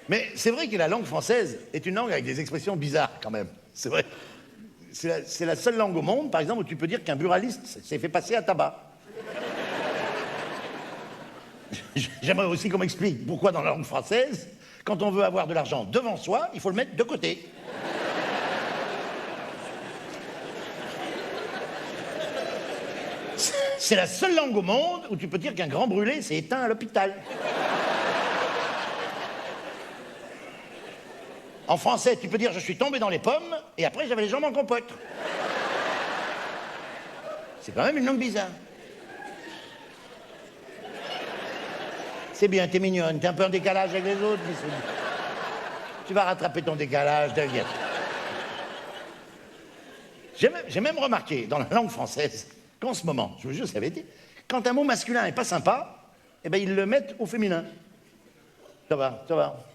Mais c'est vrai que la langue française est une langue avec des expressions bizarres, quand même. C'est vrai. C'est la seule langue au monde, par exemple, où tu peux dire qu'un buraliste s'est fait passer à tabac. J'aimerais aussi qu'on m'explique pourquoi dans la langue française, quand on veut avoir de l'argent devant soi, il faut le mettre de côté. C'est la seule langue au monde où tu peux dire qu'un grand brûlé s'est éteint à l'hôpital. En français, tu peux dire « je suis tombé dans les pommes » et après j'avais les jambes en compote. C'est quand même une langue bizarre. C'est bien, t'es mignonne, t'es un peu en décalage avec les autres. Tu vas rattraper ton décalage, t'inquiète. J'ai même remarqué dans la langue française qu'en ce moment, je vous jure, ça avait été, quand un mot masculin est pas sympa, eh ben ils le mettent au féminin. Ça va, ça va.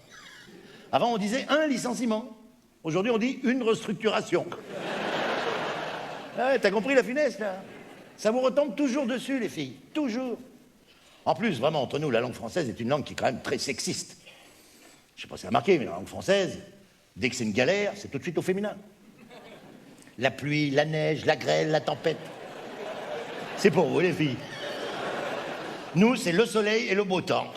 Avant, on disait un licenciement. Aujourd'hui, on dit une restructuration. Ouais, t'as compris la finesse, là? Ça vous retombe toujours dessus, les filles. Toujours. En plus, vraiment, entre nous, la langue française est une langue qui est quand même très sexiste. Je sais pas si vous avez remarqué, mais la langue française, dès que c'est une galère, c'est tout de suite au féminin. La pluie, la neige, la grêle, la tempête. C'est pour vous, les filles. Nous, c'est le soleil et le beau temps.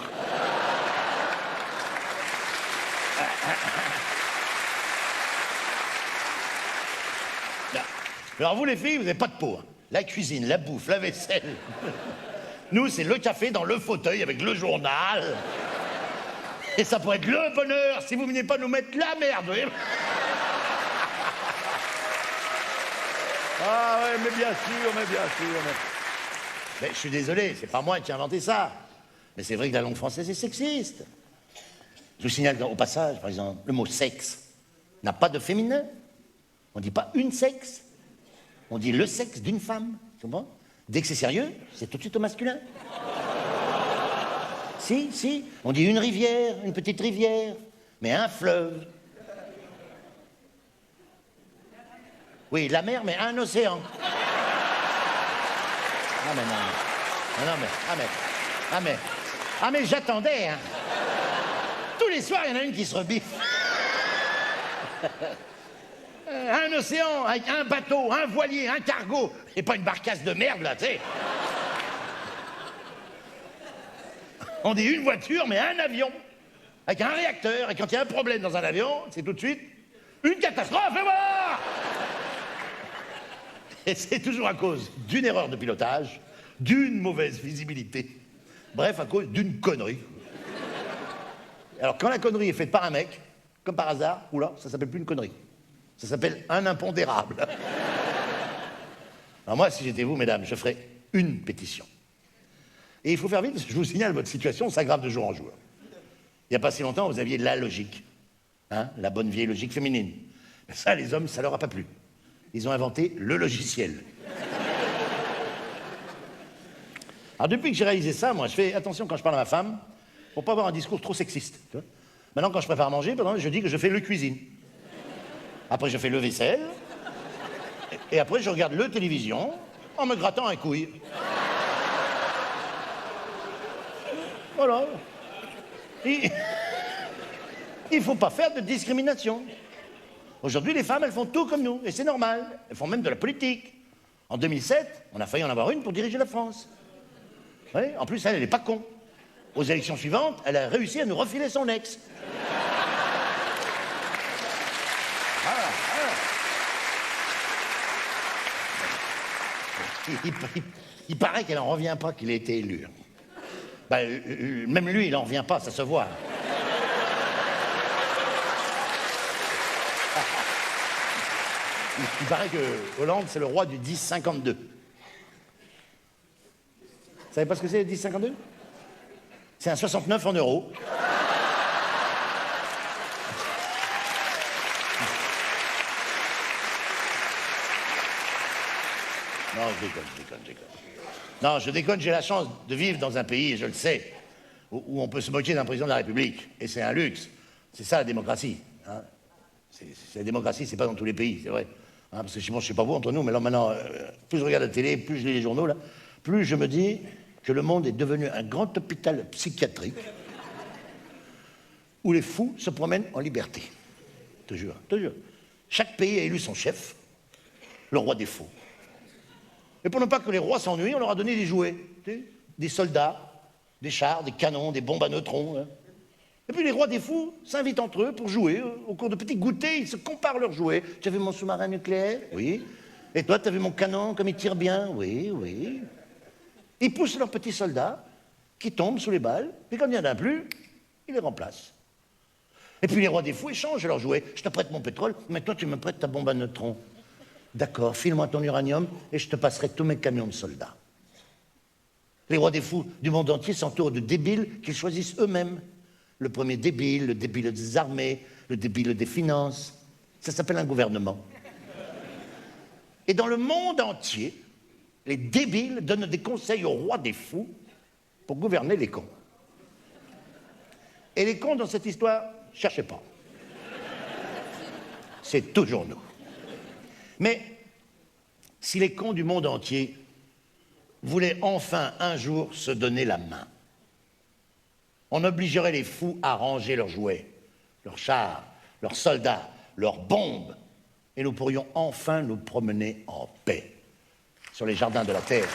Alors vous, les filles, vous n'avez pas de peau. Hein. La cuisine, la bouffe, la vaisselle. Nous, c'est le café dans le fauteuil avec le journal. Et ça pourrait être le bonheur si vous veniez pas nous mettre la merde, vous voyez. Ah ouais, mais bien sûr, mais bien sûr. Mais je suis désolé, c'est pas moi qui ai inventé ça. Mais c'est vrai que la langue française est sexiste. Je vous signale au passage, par exemple, le mot sexe n'a pas de féminin. On dit pas une sexe. On dit le sexe d'une femme, tu comprends? Dès que c'est sérieux, c'est tout de suite au masculin. Si, on dit une rivière, une petite rivière, mais un fleuve. Oui, la mer, mais un océan. Ah mais non, mais j'attendais, hein. Tous les soirs, il y en a une qui se rebiffe. Un océan, avec un bateau, un voilier, un cargo, et pas une barcasse de merde, là, tu sais. On dit une voiture, mais un avion, avec un réacteur, et quand il y a un problème dans un avion, c'est tout de suite une catastrophe, et voilà. Et c'est toujours à cause d'une erreur de pilotage, d'une mauvaise visibilité, bref, à cause d'une connerie. Alors, quand la connerie est faite par un mec, comme par hasard, oula, ça s'appelle plus une connerie. Ça s'appelle un impondérable. Alors moi, si j'étais vous, mesdames, je ferais une pétition. Et il faut faire vite, parce que je vous signale, votre situation s'aggrave de jour en jour. Il n'y a pas si longtemps, vous aviez la logique. Hein, la bonne vieille logique féminine. Mais ça, les hommes, ça leur a pas plu. Ils ont inventé le logiciel. Alors depuis que j'ai réalisé ça, moi, je fais attention quand je parle à ma femme, pour pas avoir un discours trop sexiste. Tu vois. Maintenant, quand je prépare à manger, je dis que je fais le cuisine. Après, je fais le vaisselle. Et après, je regarde le télévision en me grattant un couille. Voilà. Il faut pas faire de discrimination. Aujourd'hui, les femmes, elles font tout comme nous, et c'est normal. Elles font même de la politique. En 2007, on a failli en avoir une pour diriger la France. Oui, en plus, elle n'est pas con. Aux élections suivantes, elle a réussi à nous refiler son ex. Il paraît qu'elle n'en revient pas qu'il ait été élu. Ben, même lui, il n'en revient pas, ça se voit. Il paraît que Hollande, c'est le roi du 10-52. Vous savez pas ce que c'est, le 10-52? C'est un 69 en euros. Non, je déconne. Non, je déconne, j'ai la chance de vivre dans un pays, et je le sais, où on peut se moquer d'un président de la République. Et c'est un luxe. C'est ça, la démocratie. Hein. La démocratie, c'est pas dans tous les pays, c'est vrai. Hein, parce que je sais pas vous, entre nous, mais là, maintenant, plus je regarde la télé, plus je lis les journaux, là, plus je me dis que le monde est devenu un grand hôpital psychiatrique où les fous se promènent en liberté. Te jure, te jure. Chaque pays a élu son chef, le roi des fous. Et pour ne pas que les rois s'ennuient, on leur a donné des jouets, des soldats, des chars, des canons, des bombes à neutrons. Hein. Et puis les rois des fous s'invitent entre eux pour jouer. Au cours de petits goûters, ils se comparent leurs jouets. Tu as vu mon sous-marin nucléaire? Oui. Et toi, tu as vu mon canon, comme il tire bien? Oui, oui. Ils poussent leurs petits soldats, qui tombent sous les balles, puis quand il n'y en a plus, ils les remplacent. Et puis les rois des fous échangent leurs jouets. Je te prête mon pétrole, mais toi, tu me prêtes ta bombe à neutrons. D'accord, file-moi ton uranium, et je te passerai tous mes camions de soldats. Les rois des fous du monde entier s'entourent de débiles qu'ils choisissent eux-mêmes. Le premier débile, le débile des armées, le débile des finances. Ça s'appelle un gouvernement. Et dans le monde entier, les débiles donnent des conseils aux rois des fous pour gouverner les cons. Et les cons dans cette histoire, cherchez pas. C'est toujours nous. Mais si les cons du monde entier voulaient enfin un jour se donner la main, on obligerait les fous à ranger leurs jouets, leurs chars, leurs soldats, leurs bombes, et nous pourrions enfin nous promener en paix sur les jardins de la Terre.